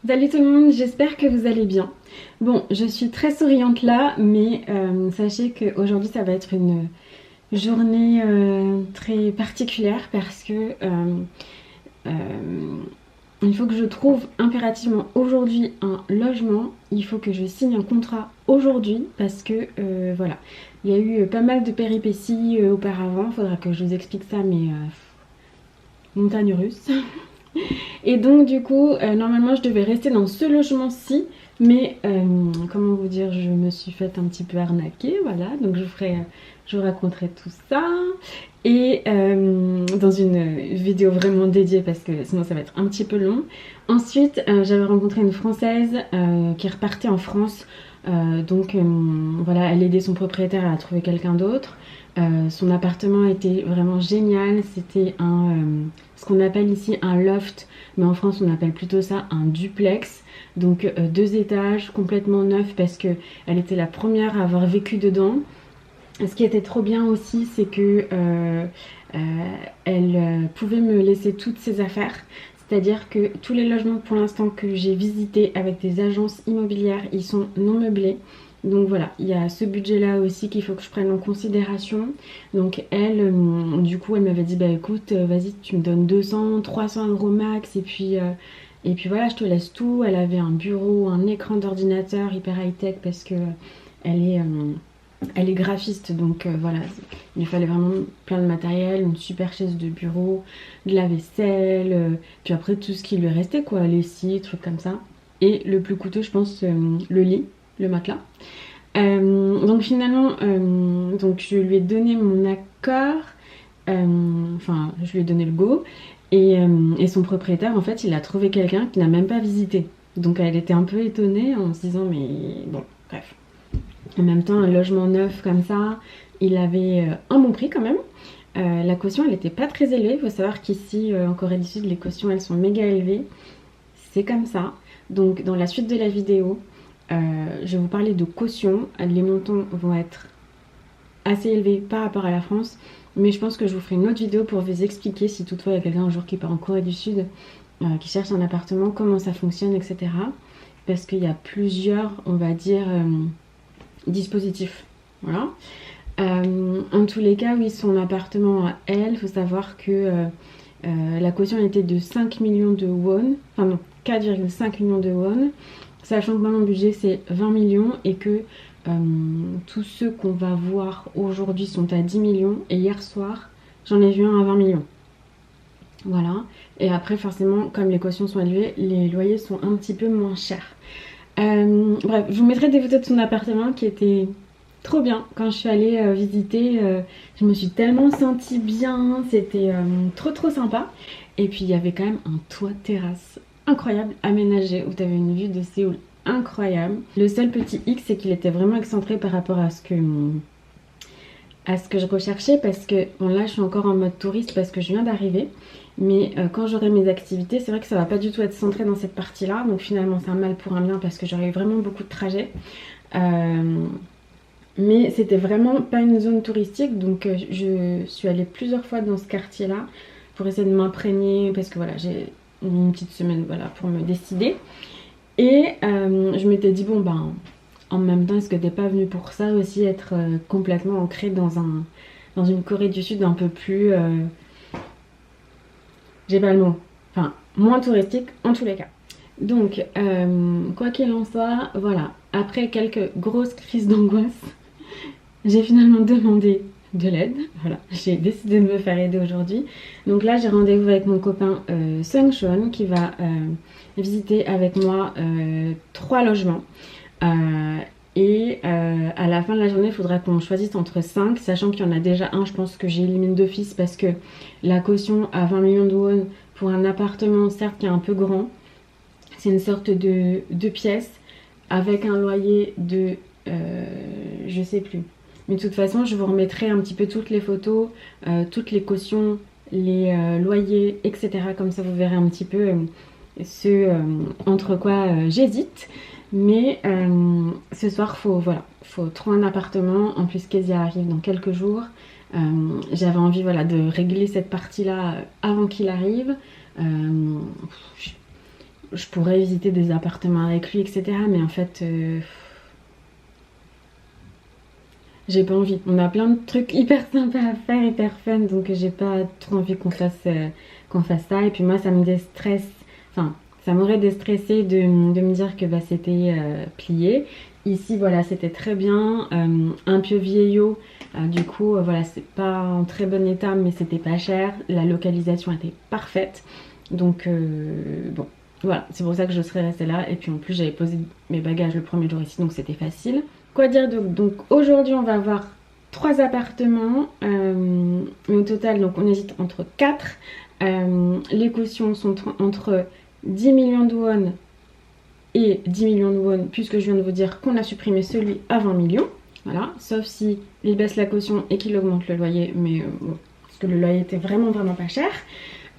Salut tout le monde, j'espère que vous allez bien. Bon, je suis très souriante là, mais sachez qu'aujourd'hui ça va être une journée très particulière parce que euh, il faut que je trouve impérativement aujourd'hui un logement. Il faut que je signe un contrat aujourd'hui parce que il y a eu pas mal de péripéties auparavant. Il faudra que je vous explique ça, mais montagne russe. Et donc du coup, normalement je devais rester dans ce logement-ci, mais comment vous dire, je me suis faite un petit peu arnaquer, voilà. Donc je vous raconterai tout ça. Et dans une vidéo vraiment dédiée parce que sinon ça va être un petit peu long. Ensuite, j'avais rencontré une Française qui repartait en France. Voilà, elle aidait son propriétaire à trouver quelqu'un d'autre. Son appartement était vraiment génial. C'était ce qu'on appelle ici un loft, mais en France on appelle plutôt ça un duplex. Donc 2 étages, complètement neuf parce que elle était la première à avoir vécu dedans. Ce qui était trop bien aussi, c'est que elle pouvait me laisser toutes ses affaires. C'est-à-dire que tous les logements pour l'instant que j'ai visités avec des agences immobilières, ils sont non meublés. Donc voilà, il y a ce budget-là aussi qu'il faut que je prenne en considération. Donc elle, du coup, elle m'avait dit, bah écoute, vas-y, tu me donnes 200, 300 euros max, et puis voilà, je te laisse tout. Elle avait un bureau, un écran d'ordinateur hyper high-tech parce que elle est... elle est graphiste, donc voilà, il lui fallait vraiment plein de matériel, une super chaise de bureau, de la vaisselle, puis après tout ce qui lui restait, quoi, les scies, trucs comme ça. Et le plus coûteux, je pense, le lit, le matelas. Donc finalement, donc je lui ai donné mon accord, enfin, je lui ai donné le go, et son propriétaire, en fait, il a trouvé quelqu'un qui n'a même pas visité. Donc elle était un peu étonnée en se disant, mais bon, bref. En même temps, un logement neuf comme ça, il avait un bon prix quand même. La caution, elle n'était pas très élevée. Il faut savoir qu'ici, en Corée du Sud, les cautions, elles sont méga élevées. C'est comme ça. Donc, dans la suite de la vidéo, je vais vous parler de caution. Les montants vont être assez élevés par rapport à la France. Mais je pense que je vous ferai une autre vidéo pour vous expliquer si toutefois il y a quelqu'un un jour qui part en Corée du Sud, qui cherche un appartement, comment ça fonctionne, etc. Parce qu'il y a plusieurs, on va dire, dispositif. Voilà. En tous les cas, oui, son appartement à elle, il faut savoir que la caution était de 5 millions de won, enfin non, 4,5 millions de won, sachant que moi mon budget c'est 20 millions et que tous ceux qu'on va voir aujourd'hui sont à 10 millions et hier soir j'en ai vu un à 20 millions. Voilà. Et après forcément, comme les cautions sont élevées, les loyers sont un petit peu moins chers. Bref, je vous mettrai des photos de son appartement qui était trop bien. Quand je suis allée visiter, je me suis tellement sentie bien, c'était trop sympa. Et puis il y avait quand même un toit terrasse incroyable aménagé où tu avais une vue de Séoul incroyable. Le seul petit hic, c'est qu'il était vraiment excentré par rapport à ce que je recherchais parce que bon là je suis encore en mode touriste parce que je viens d'arriver, mais quand j'aurai mes activités c'est vrai que ça va pas du tout être centré dans cette partie là, donc finalement c'est un mal pour un bien parce que j'aurai eu vraiment beaucoup de trajets, mais c'était vraiment pas une zone touristique, donc je suis allée plusieurs fois dans ce quartier là pour essayer de m'imprégner parce que voilà j'ai une petite semaine voilà pour me décider, et je m'étais dit bon ben en même temps, est-ce que t'es pas venu pour ça aussi, être complètement ancré dans une Corée du Sud un peu plus... j'ai pas le mot. Enfin, moins touristique en tous les cas. Donc, quoi qu'il en soit, voilà. Après quelques grosses crises d'angoisse, j'ai finalement demandé de l'aide. Voilà, j'ai décidé de me faire aider aujourd'hui. Donc là, j'ai rendez-vous avec mon copain Sung Shon qui va visiter avec moi 3 logements. À la fin de la journée, il faudra qu'on choisisse entre 5, sachant qu'il y en a déjà un, je pense que j'élimine d'office parce que la caution à 20 millions de won pour un appartement, certes qui est un peu grand, c'est une sorte de 2 pièces avec un loyer de... je sais plus. Mais de toute façon, je vous remettrai un petit peu toutes les photos, toutes les cautions, les loyers, etc. Comme ça, vous verrez un petit peu entre quoi j'hésite. Mais ce soir, faut trouver un appartement. En plus, Kezia arrive dans quelques jours. J'avais envie de régler cette partie-là avant qu'il arrive. je pourrais visiter des appartements avec lui, etc. Mais en fait, j'ai pas envie. On a plein de trucs hyper sympas à faire, hyper fun, donc j'ai pas trop envie qu'on fasse ça. Et puis moi, ça me déstresse, enfin, ça m'aurait déstressé de me dire que bah, c'était plié. Ici, voilà, c'était très bien, un peu vieillot. Du coup, voilà, c'est pas en très bon état, mais c'était pas cher. La localisation était parfaite. Donc, bon, voilà, c'est pour ça que je serais restée là. Et puis en plus, j'avais posé mes bagages le premier jour ici, donc c'était facile. Quoi dire donc aujourd'hui, on va avoir 3 appartements. Mais au total, donc on hésite entre 4. Les cautions sont entre 10 millions de won et 10 millions de won, puisque je viens de vous dire qu'on a supprimé celui à 20 millions. Voilà, sauf si il baisse la caution et qu'il augmente le loyer, mais bon, parce que le loyer était vraiment pas cher.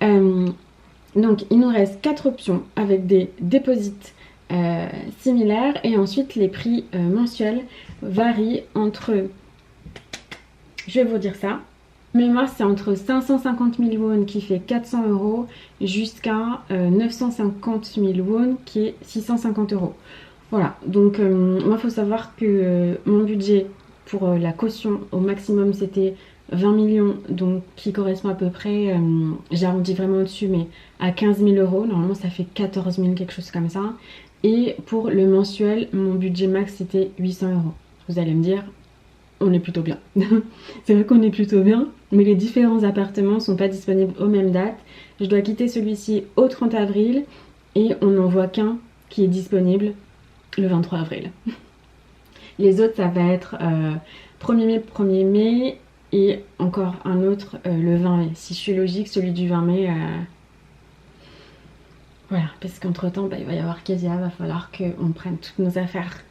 Donc il nous reste 4 options avec des déposits similaires, et ensuite les prix mensuels varient entre, je vais vous dire ça, mais moi c'est entre 550 000 won qui fait 400 € jusqu'à 950 000 won qui est 650 €. Voilà, donc moi il faut savoir que mon budget pour la caution au maximum c'était 20 millions, donc qui correspond à peu près, j'arrondis vraiment au-dessus, mais à 15 000 €. Normalement ça fait 14 000, quelque chose comme ça. Et pour le mensuel, mon budget max c'était 800 €. Vous allez me dire, on est plutôt bien. C'est vrai qu'on est plutôt bien, mais les différents appartements sont pas disponibles aux mêmes dates. Je dois quitter celui-ci au 30 avril et on n'en voit qu'un qui est disponible le 23 avril. Les autres, ça va être 1er mai et encore un autre le 20 mai. Si je suis logique, celui du 20 mai... Voilà, parce qu'entre temps, bah, il va y avoir Kezia, va falloir qu'on prenne toutes nos affaires.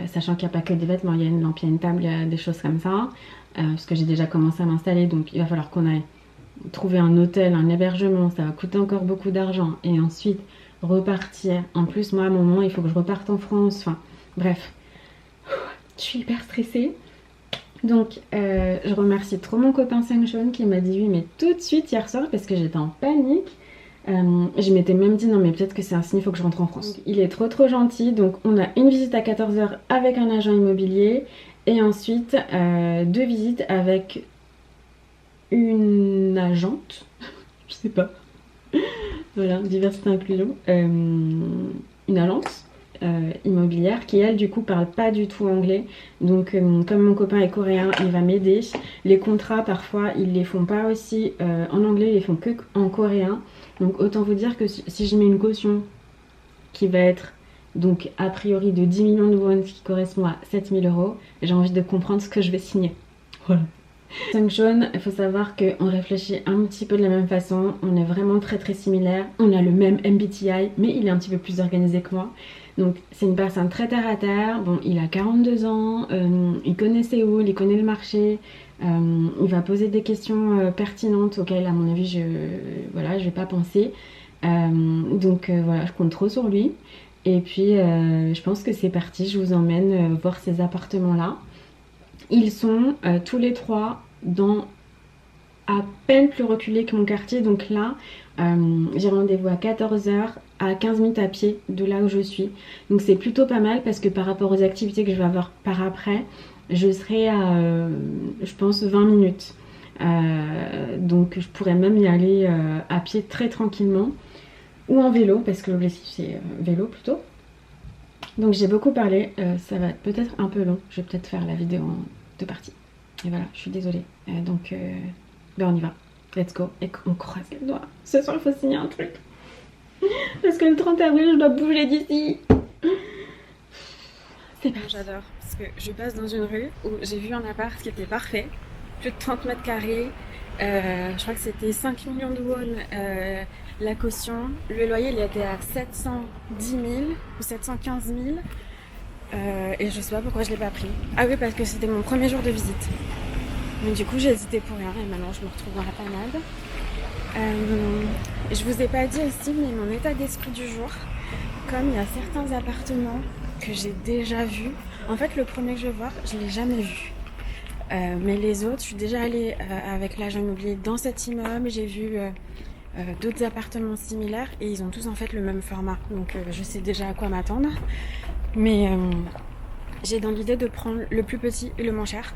Sachant qu'il n'y a pas que des vêtements, il y a une lampe, il y a une table, il y a des choses comme ça. Parce que j'ai déjà commencé à m'installer, donc il va falloir qu'on aille trouver un hôtel, un hébergement, ça va coûter encore beaucoup d'argent. Et ensuite, repartir. En plus, moi, à un moment, il faut que je reparte en France. Enfin, bref, je suis hyper stressée. Donc, je remercie trop mon copain Sang-Shon qui m'a dit oui, mais tout de suite hier soir, parce que j'étais en panique. Je m'étais même dit non mais peut-être que c'est un signe, il faut que je rentre en France. Il est trop gentil, donc on a une visite à 14 h avec un agent immobilier et ensuite 2 visites avec une agente, je sais pas, voilà, diversité inclusion, une agence immobilière qui elle du coup parle pas du tout anglais, donc comme mon copain est coréen, il va m'aider. Les contrats parfois ils les font pas aussi en anglais, ils les font que en coréen. Donc autant vous dire que si je mets une caution qui va être donc a priori de 10 millions de won, ce qui correspond à 7 000 €, j'ai envie de comprendre ce que je vais signer. Voilà. Sang-Shon, il faut savoir qu'on réfléchit un petit peu de la même façon, on est vraiment très similaires, on a le même MBTI, mais il est un petit peu plus organisé que moi. Donc c'est une personne très terre à terre, bon il a 42 ans, il connaît Séoul, il connaît le marché, il va poser des questions pertinentes auxquelles à mon avis voilà, je vais pas penser. Donc voilà, je compte trop sur lui. Et puis je pense que c'est parti, je vous emmène voir ces appartements là. Ils sont tous les 3 dans à peine plus reculé que mon quartier, donc là j'ai rendez-vous à 14 h, à 15 minutes à pied de là où je suis, donc c'est plutôt pas mal parce que par rapport aux activités que je vais avoir par après, je serai à je pense 20 minutes, donc je pourrais même y aller à pied très tranquillement ou en vélo parce que l'objectif c'est vélo plutôt. Donc j'ai beaucoup parlé, ça va être peut-être un peu long, je vais peut-être faire la vidéo en 2 parties. Et voilà, je suis désolée. Donc ben on y va, let's go, et on croise les doigts. Ce soir il faut signer un truc. Parce que le 30 avril je dois bouger d'ici. C'est parti. J'adore, parce que je passe dans une rue où j'ai vu un appart qui était parfait. Plus de 30 mètres carrés. Je crois que c'était 5 millions de won la caution. Le loyer il était à 710 000 ou 715 000. Et je sais pas pourquoi je l'ai pas pris. Ah oui, parce que c'était mon premier jour de visite. Donc du coup j'ai hésité pour rien et maintenant je me retrouve dans la panade. Je vous ai pas dit aussi, mais mon état d'esprit du jour, comme il y a certains appartements que j'ai déjà vus. En fait le premier que je vais voir, je l'ai jamais vu. Mais les autres, je suis déjà allée avec l'agent immobilier dans cet immeuble. J'ai vu d'autres appartements similaires et ils ont tous en fait le même format. Donc je sais déjà à quoi m'attendre. Mais j'ai dans l'idée de prendre le plus petit et le moins cher.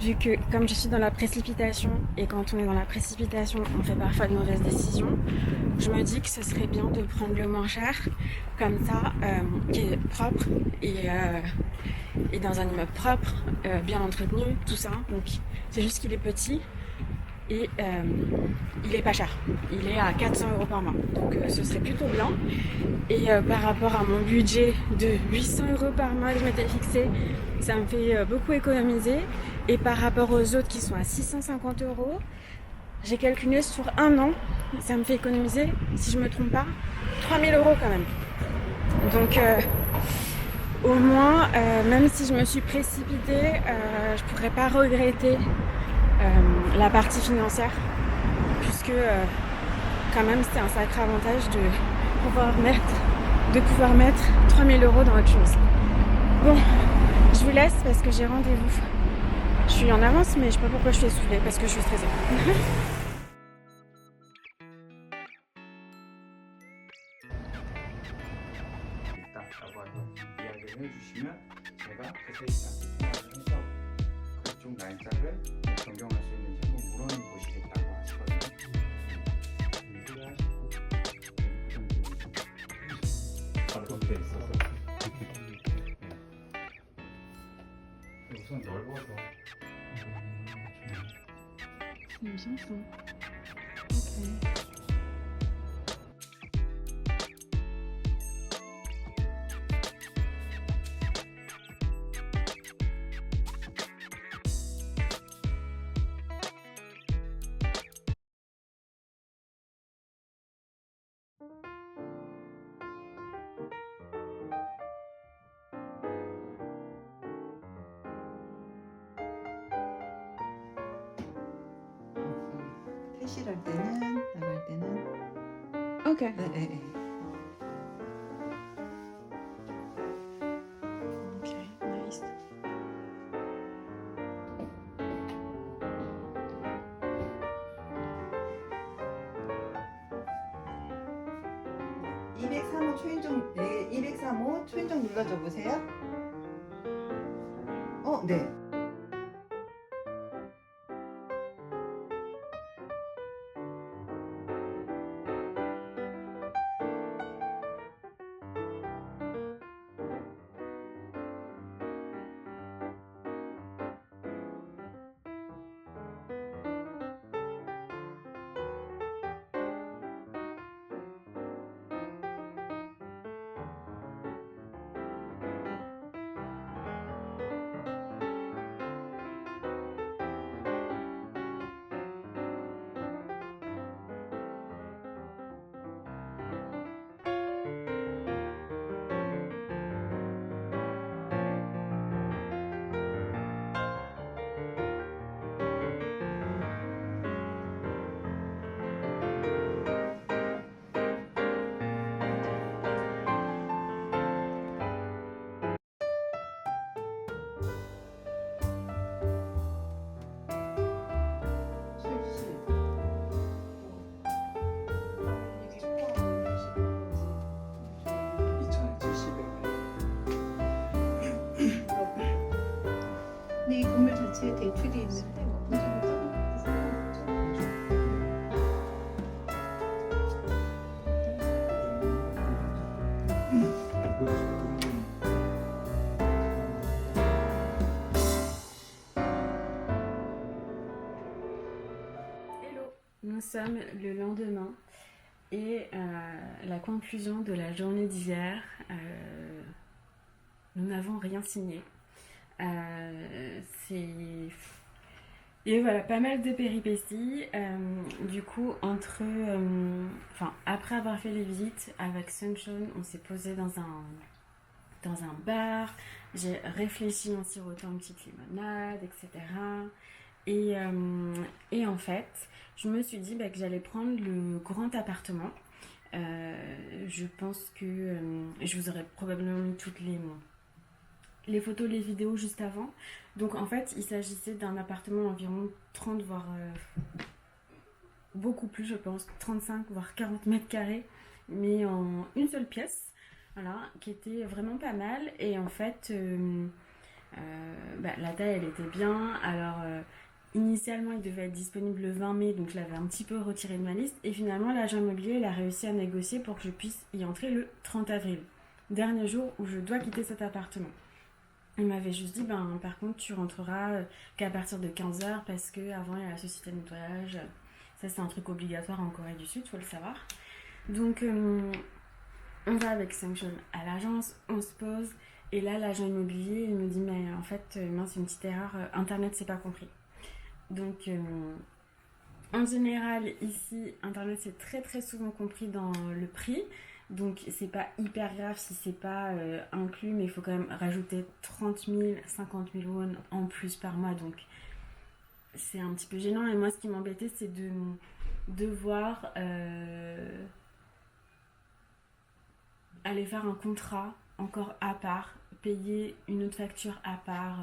Vu que comme je suis dans la précipitation et quand on est dans la précipitation on fait parfois de mauvaises décisions, je me dis que ce serait bien de prendre le moins cher, comme ça, qui est propre et dans un immeuble propre, bien entretenu, tout ça. Donc c'est juste qu'il est petit et il est pas cher. Il est à 400 € par mois, donc ce serait plutôt bien. Et par rapport à mon budget de 800 € par mois que je m'étais fixé, ça me fait beaucoup économiser. Et par rapport aux autres qui sont à 650 €, j'ai calculé sur un an, ça me fait économiser, si je me trompe pas, 3000 € quand même. Donc au moins, même si je me suis précipitée, je pourrais pas regretter la partie financière, puisque quand même c'est un sacré avantage de pouvoir mettre 3000 € dans autre chose. Bon, je vous laisse parce que j'ai rendez-vous. Je suis en avance, mais je sais pas pourquoi je suis essoufflée, parce que je suis stressée. 라고 이야기를 해주시면 제가 그 세이트한테 통화를 해서 그쪽 날짜를 변경할 수 있는지 한번 물어보시겠다고 하시거든요. 준비하시고 가격대 있어서 우선 넓어서 퇴실할 때는 나갈 때는 Ok. 네. Ok, nice. 네, 203호 초인종 눌러줘 보세요. 네. 이 건물 자체에 대출이 있는데 Hello, nous sommes le lendemain et la conclusion de la journée d'hier, nous n'avons rien signé. Et voilà, pas mal de péripéties. Du coup, après avoir fait les visites avec Sunshine, on s'est posé dans un bar. J'ai réfléchi en sirotant une petite limonade, etc. Et en fait, je me suis dit que j'allais prendre le grand appartement. Je pense que je vous aurais probablement mis toutes les photos, les vidéos juste avant. Donc en fait, il s'agissait d'un appartement environ 30 voire beaucoup plus, je pense, 35 voire 40 mètres carrés, mais en une seule pièce, voilà, qui était vraiment pas mal. Et en fait, la taille elle était bien. Alors initialement il devait être disponible le 20 mai, donc je l'avais un petit peu retiré de ma liste. Et finalement l'agent immobilier il a réussi à négocier pour que je puisse y entrer le 30 avril, dernier jour où je dois quitter cet appartement. Il m'avait juste dit, par contre tu rentreras qu'à partir de 15h parce que avant il y a la société de nettoyage. Ça c'est un truc obligatoire en Corée du Sud, faut le savoir. Donc on va avec Sanction à l'agence, on se pose. Et là, l'agent immobilier, il me dit, mais en fait, mince, une petite erreur, Internet, c'est pas compris. Donc, en général, ici, Internet, c'est très très souvent compris dans le prix. Donc, c'est pas hyper grave si c'est pas inclus, mais il faut quand même rajouter 30 000, 50 000 won en plus par mois. Donc, c'est un petit peu gênant. Et moi, ce qui m'embêtait, c'est de devoir aller faire un contrat encore à part, payer une autre facture à part,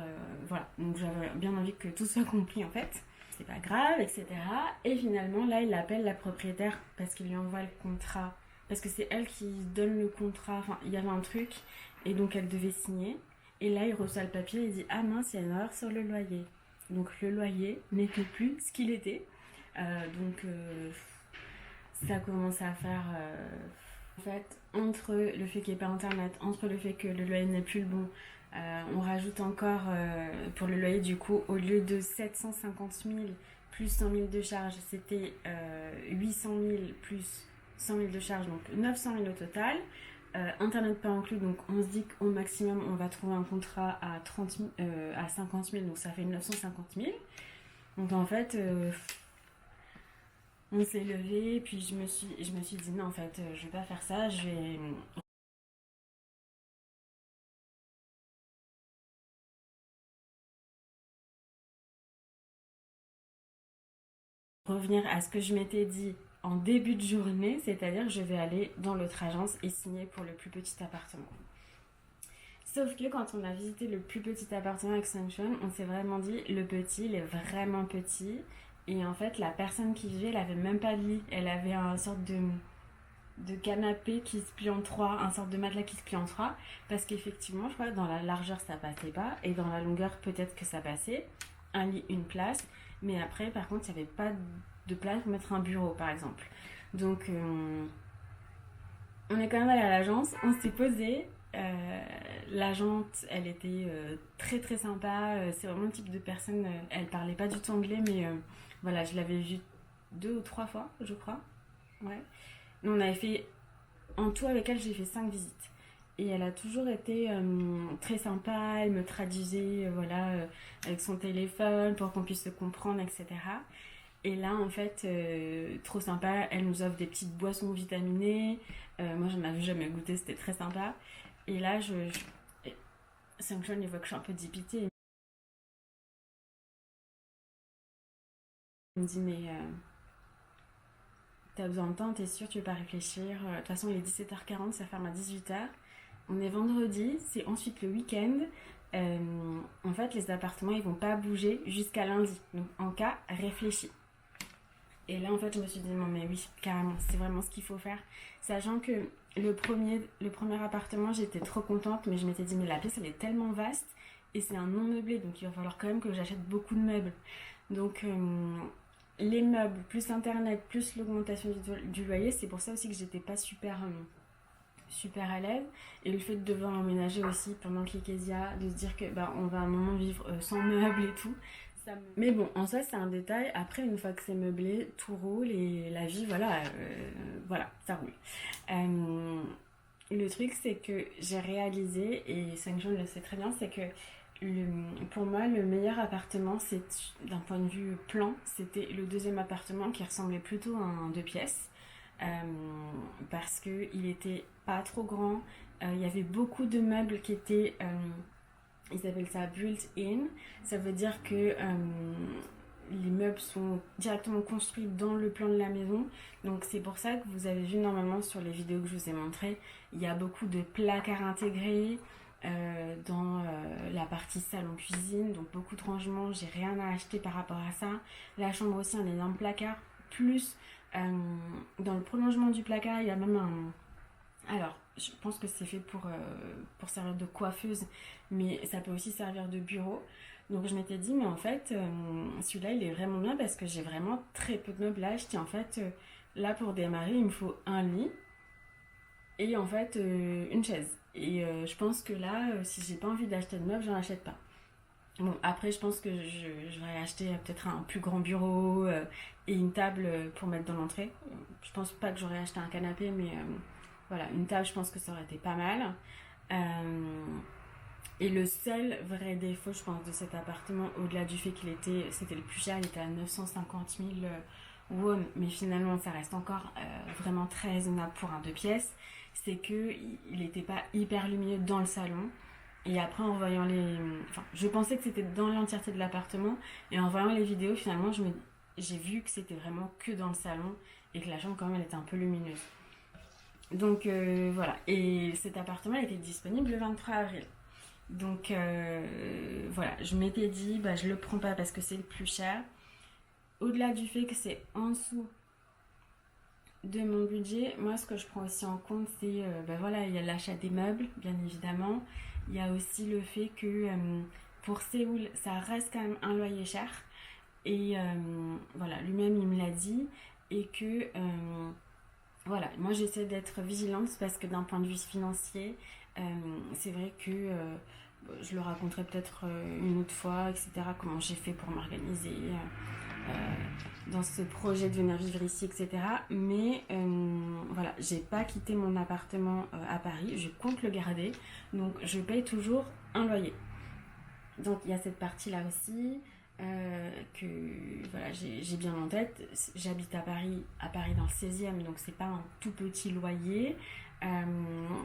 voilà. Donc j'avais bien envie que tout soit compris en fait. C'est pas grave, etc. Et finalement, là, il appelle la propriétaire parce qu'il lui envoie le contrat. Parce que c'est elle qui donne le contrat. Enfin, il y avait un truc et donc elle devait signer. Et là, il reçoit le papier et il dit, ah mince, il y a une erreur sur le loyer. Donc le loyer n'était plus ce qu'il était. Ça commence à faire... En fait, entre le fait qu'il n'y ait pas internet, entre le fait que le loyer n'est plus le bon, on rajoute encore pour le loyer du coup, au lieu de 750 000 plus 100 000 de charges, c'était 800 000 plus 100 000 de charges, donc 900 000 au total. Internet pas inclus, donc on se dit qu'au maximum on va trouver un contrat à 50 000, donc ça fait 950 000. Donc en fait... on s'est levé, puis je me suis dit non en fait je vais pas faire ça, je vais revenir à ce que je m'étais dit en début de journée, c'est-à-dire que je vais aller dans l'autre agence et signer pour le plus petit appartement. Sauf que quand on a visité le plus petit appartement avec Sanction, on s'est vraiment dit le petit, il est vraiment petit. Et en fait la personne qui vivait, elle avait même pas de lit, elle avait un sorte de canapé qui se plie en trois, un sorte de matelas qui se plie en trois, parce qu'effectivement, je crois que dans la largeur ça passait pas, et dans la longueur peut-être que ça passait. Un lit, une place, mais après, par contre, il n'y avait pas de place pour mettre un bureau, par exemple. Donc, on est quand même allé à l'agence, on s'est posé. L'agente, elle était très très sympa. C'est vraiment le type de personne. Elle parlait pas du tout anglais, mais voilà, je l'avais vue 2 ou 3 fois, je crois. Ouais. On avait fait, en tout avec elle, j'ai fait 5 visites. Et elle a toujours été très sympa, elle me traduisait voilà, avec son téléphone pour qu'on puisse se comprendre, etc. Et là, en fait, trop sympa, elle nous offre des petites boissons vitaminées. Moi, j'en avais jamais goûté, c'était très sympa. Et là, Sanction, il voit que je suis un peu dépitée. Il me dit, mais t'as besoin de temps, t'es sûr, tu veux pas réfléchir. De toute façon, il est 17h40, ça ferme à 18h. On est vendredi, c'est ensuite le week-end. En fait, les appartements, ils vont pas bouger jusqu'à lundi. Donc, en cas, réfléchis. Et là, en fait, je me suis dit, non, mais oui, carrément, c'est vraiment ce qu'il faut faire. Sachant que le premier appartement, j'étais trop contente, mais je m'étais dit, mais la pièce, elle est tellement vaste et c'est un non meublé, donc il va falloir quand même que j'achète beaucoup de meubles. Donc, les meubles, plus internet, plus l'augmentation du loyer, c'est pour ça aussi que j'étais pas super à l'aise. Et le fait de devoir emménager aussi pendant Kikesia, de se dire que on va à un moment vivre sans meubles et tout. Mais bon, en soi, c'est un détail. Après, une fois que c'est meublé, tout roule et la vie, voilà, ça roule. Le truc, c'est que j'ai réalisé, et Sanction le sait très bien, c'est que pour moi, le meilleur appartement, c'est d'un point de vue plan, c'était le deuxième appartement qui ressemblait plutôt à un 2 pièces. Parce qu'il était pas trop grand. Il y avait beaucoup de meubles qui étaient... ils appellent ça built-in. Ça veut dire que les meubles sont directement construits dans le plan de la maison. Donc c'est pour ça que vous avez vu normalement sur les vidéos que je vous ai montrées, il y a beaucoup de placards intégrés dans la partie salon-cuisine. Donc beaucoup de rangements, j'ai rien à acheter par rapport à ça. La chambre aussi, un énorme placard. plus dans le prolongement du placard. Il y a même un... Alors, je pense que c'est fait pour servir de coiffeuse, mais ça peut aussi servir de bureau. Donc je m'étais dit, mais en fait, celui-là, il est vraiment bien parce que j'ai vraiment très peu de meublage. Et en fait, là, pour démarrer, il me faut un lit et en fait, une chaise. Et je pense que là, si j'ai pas envie d'acheter de meubles, j'en achète pas. Bon, après, je pense que je vais acheter peut-être un plus grand bureau et une table pour mettre dans l'entrée. Je pense pas que j'aurais acheté un canapé, mais voilà, une table, je pense que ça aurait été pas mal. Et le seul vrai défaut, je pense, de cet appartement, au-delà du fait c'était le plus cher, il était à 950 000 won, mais finalement, ça reste encore vraiment très raisonnable pour un 2 pièces, c'est qu'il n'était pas hyper lumineux dans le salon. Et après, en voyant Enfin, je pensais que c'était dans l'entièreté de l'appartement, et en voyant les vidéos, finalement, j'ai vu que c'était vraiment que dans le salon, et que la chambre, quand même, elle était un peu lumineuse. Donc, voilà. Et cet appartement, il était disponible le 23 avril. Donc voilà, je m'étais dit, bah, je le prends pas parce que c'est le plus cher. Au-delà du fait que c'est en dessous de mon budget, moi ce que je prends aussi en compte, c'est bah, voilà, il y a l'achat des meubles, bien évidemment. Il y a aussi le fait que pour Séoul, ça reste quand même un loyer cher. Et voilà, lui-même il me l'a dit. Et que voilà, moi j'essaie d'être vigilante parce que d'un point de vue financier, c'est vrai que je le raconterai peut-être une autre fois, etc. Comment j'ai fait pour m'organiser dans ce projet de venir vivre ici, etc. Mais voilà, j'ai pas quitté mon appartement à Paris, je compte le garder, donc je paye toujours un loyer. Donc il y a cette partie-là aussi que voilà, j'ai bien en tête. J'habite à Paris dans le 16e, donc c'est pas un tout petit loyer.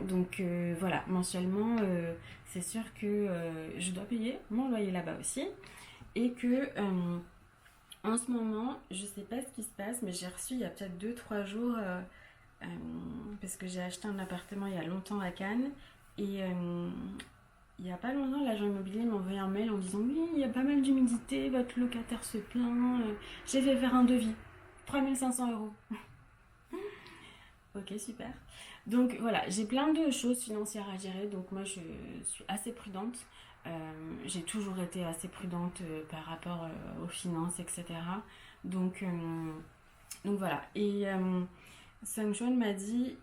Donc voilà, mensuellement, c'est sûr que je dois payer mon loyer là-bas aussi. Et que en ce moment, je sais pas ce qui se passe, mais j'ai reçu il y a peut-être 2-3 jours, parce que j'ai acheté un appartement il y a longtemps à Cannes. Et il n'y a pas longtemps, l'agent immobilier m'a envoyé un mail en disant oui, il y a pas mal d'humidité, votre locataire se plaint, j'ai fait faire un devis, 3 500 €. Ok, super. Donc voilà, j'ai plein de choses financières à gérer, donc moi je suis assez prudente. J'ai toujours été assez prudente par rapport aux finances, etc. Donc, voilà. Et Sung Chon m'a dit,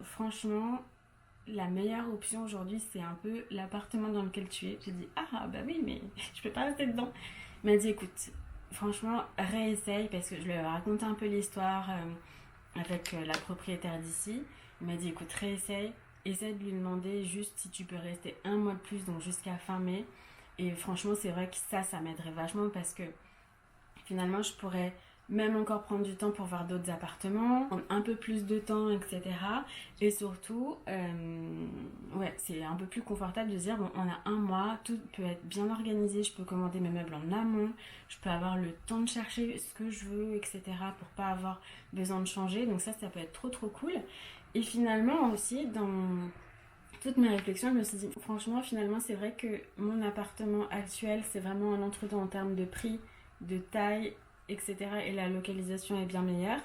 franchement, la meilleure option aujourd'hui, c'est un peu l'appartement dans lequel tu es. J'ai dit, ah bah oui, mais je peux pas rester dedans. Il m'a dit, écoute, franchement, réessaye, parce que je lui ai raconté un peu l'histoire avec la propriétaire d'ici. Il m'a dit, écoute, réessaye, essaie de lui demander juste si tu peux rester un mois de plus, donc jusqu'à fin mai. Et franchement, c'est vrai que ça m'aiderait vachement, parce que finalement, je pourrais même encore prendre du temps pour voir d'autres appartements, prendre un peu plus de temps, etc. Et surtout, ouais, c'est un peu plus confortable de se dire, bon, on a un mois, tout peut être bien organisé, je peux commander mes meubles en amont, je peux avoir le temps de chercher ce que je veux, etc. pour pas avoir besoin de changer. Donc ça peut être trop trop cool. Et finalement aussi, dans toutes mes réflexions, je me suis dit, franchement, finalement, c'est vrai que mon appartement actuel, c'est vraiment un entre-deux en termes de prix, de taille, etc. Et la localisation est bien meilleure.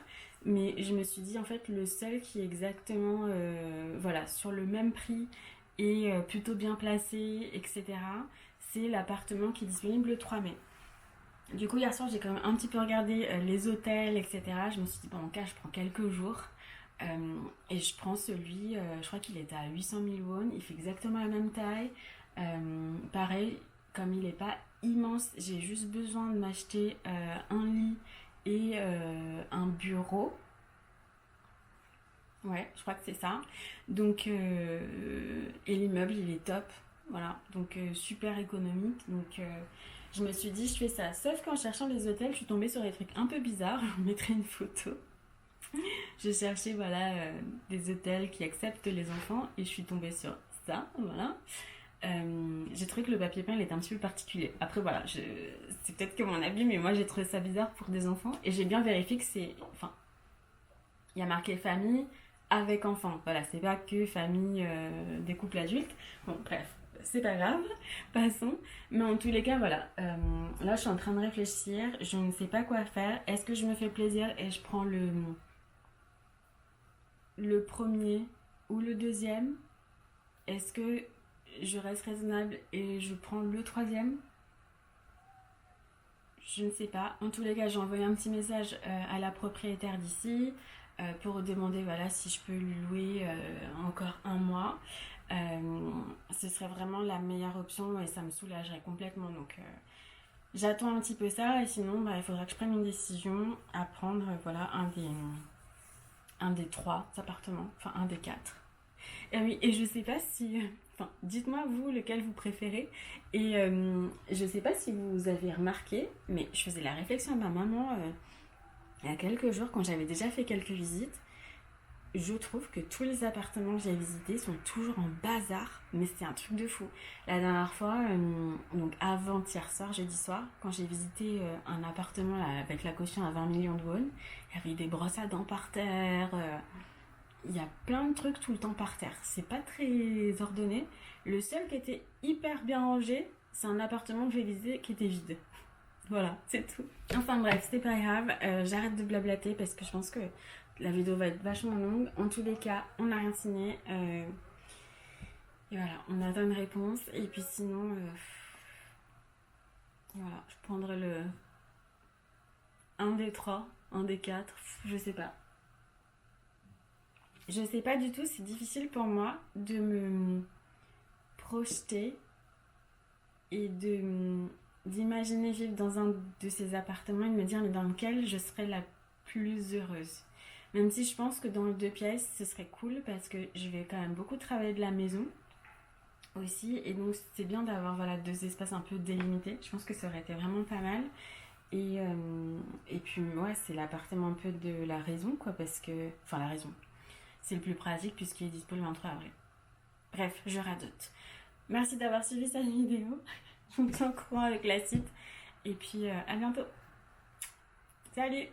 Mais je me suis dit, en fait, le seul qui est exactement voilà, sur le même prix et plutôt bien placé, etc., c'est l'appartement qui est disponible le 3 mai. Du coup, hier soir, j'ai quand même un petit peu regardé les hôtels, etc. Je me suis dit, bon, en cas, je prends quelques jours. Et je prends celui, je crois qu'il est à 800 000 won, il fait exactement la même taille. Pareil, comme il n'est pas immense, j'ai juste besoin de m'acheter un lit et un bureau. Ouais, je crois que c'est ça. Donc, et l'immeuble, il est top. Voilà, donc super économique. Donc, je me suis dit, je fais ça. Sauf qu'en cherchant les hôtels, je suis tombée sur des trucs un peu bizarres. Je vous mettrai une photo. Je cherchais voilà, des hôtels qui acceptent les enfants et je suis tombée sur ça, voilà. J'ai trouvé que le papier peint il était un petit peu particulier. Après voilà, c'est peut-être que mon avis, mais moi j'ai trouvé ça bizarre pour des enfants et j'ai bien vérifié que c'est... Enfin, il y a marqué famille avec enfants, voilà, c'est pas que famille des couples adultes. Bon bref, c'est pas grave, passons. Mais en tous les cas, voilà. Là, je suis en train de réfléchir. Je ne sais pas quoi faire. Est-ce que je me fais plaisir et je prends le premier ou le deuxième? Est-ce que je reste raisonnable et je prends le troisième? Je ne sais pas. En tous les cas, j'ai envoyé un petit message à la propriétaire d'ici pour demander voilà, si je peux lui louer encore un mois. Ce serait vraiment la meilleure option et ça me soulagerait complètement. Donc j'attends un petit peu ça et sinon bah, il faudra que je prenne une décision à prendre voilà, un des 3 appartements, enfin un des 4. Et oui, et je sais pas si... Enfin, dites-moi vous lequel vous préférez. Et je sais pas si vous avez remarqué, mais je faisais la réflexion à ma maman il y a quelques jours quand j'avais déjà fait quelques visites. Je trouve que tous les appartements que j'ai visités sont toujours en bazar, mais c'est un truc de fou. La dernière fois, donc avant-hier soir, jeudi soir, quand j'ai visité un appartement là, avec la caution à 20 millions de won, il y avait des brosses à dents par terre, il y a plein de trucs tout le temps par terre. C'est pas très ordonné. Le seul qui était hyper bien rangé, c'est un appartement que j'ai visité qui était vide. Voilà, c'est tout. Enfin bref, c'est pas grave. J'arrête de blablater parce que je pense que la vidéo va être vachement longue. En tous les cas, on n'a rien signé. Et voilà, on attend une réponse. Et puis sinon, voilà, je prendrai un des 3, un des 4, je sais pas. Je sais pas du tout, c'est difficile pour moi de me projeter et d'imaginer vivre dans un de ces appartements et de me dire mais dans lequel je serais la plus heureuse. Même si je pense que dans le 2 pièces, ce serait cool parce que je vais quand même beaucoup travailler de la maison aussi. Et donc c'est bien d'avoir voilà, 2 espaces un peu délimités. Je pense que ça aurait été vraiment pas mal. Et puis ouais, c'est l'appartement un peu de la raison quoi parce que... Enfin la raison. C'est le plus pratique puisqu'il est dispo le 23 avril. Bref, je radote. Merci d'avoir suivi cette vidéo. Je vous tiens au courant avec la suite. Et puis à bientôt. Salut!